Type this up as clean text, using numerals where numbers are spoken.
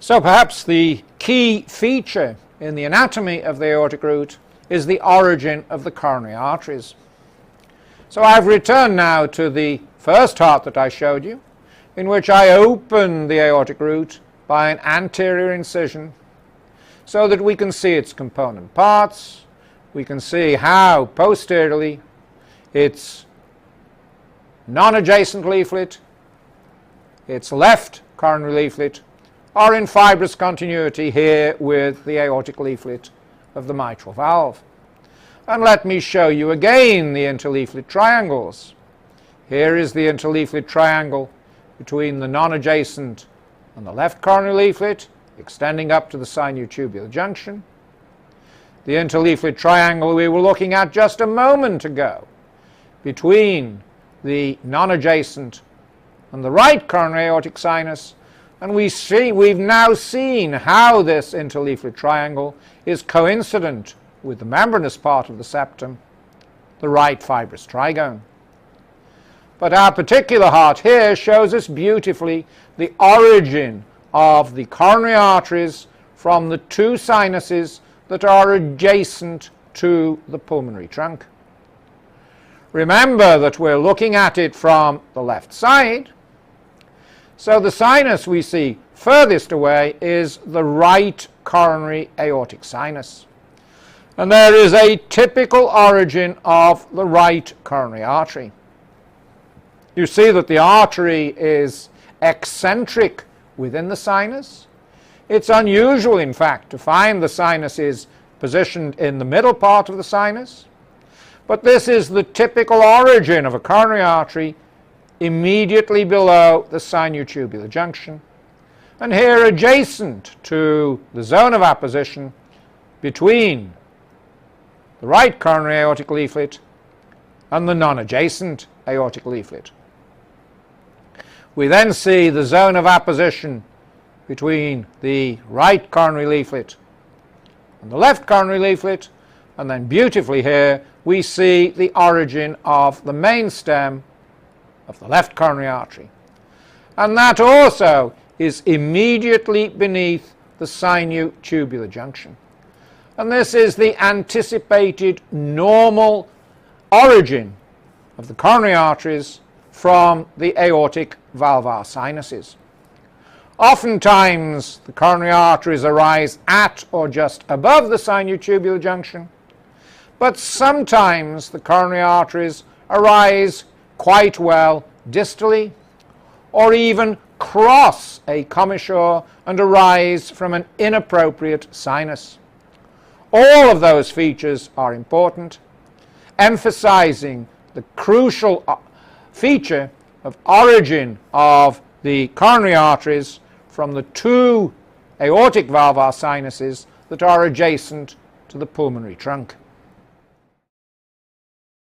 So perhaps the key feature in the anatomy of the aortic root is the origin of the coronary arteries. So I've returned now to the first heart that I showed you, in which I opened the aortic root by an anterior incision so that we can see its component parts. We can see how posteriorly its non-adjacent leaflet, its left coronary leaflet, are in fibrous continuity here with the aortic leaflet of the mitral valve. And let me show you again the interleaflet triangles. Here is the interleaflet triangle between the non-adjacent and the left coronary leaflet, extending up to the sinutubular junction. The interleaflet triangle we were looking at just a moment ago between the non-adjacent and the right coronary aortic sinus, and we've now seen how this interleaflet triangle is coincident with the membranous part of the septum, the right fibrous trigone. But our particular heart here shows us beautifully the origin of the coronary arteries from the two sinuses that are adjacent to the pulmonary trunk. Remember that we're looking at it from the left side, so the sinus we see furthest away is the right coronary aortic sinus. And there is a typical origin of the right coronary artery. You see that the artery is eccentric within the sinus. It's unusual, in fact, to find the sinuses positioned in the middle part of the sinus, but this is the typical origin of a coronary artery immediately below the sinutubular junction, and here adjacent to the zone of apposition between the right coronary aortic leaflet and the non-adjacent aortic leaflet. We then see the zone of apposition between the right coronary leaflet and the left coronary leaflet, and then beautifully here we see the origin of the main stem of the left coronary artery, and that also is immediately beneath the sinutubular junction. And this is the anticipated normal origin of the coronary arteries from the aortic valvar sinuses. Oftentimes the coronary arteries arise at or just above the sinutubular junction, but sometimes the coronary arteries arise quite well distally, or even cross a commissure and arise from an inappropriate sinus. All of those features are important, emphasizing the crucial feature of origin of the coronary arteries from the two aortic valvar sinuses that are adjacent to the pulmonary trunk.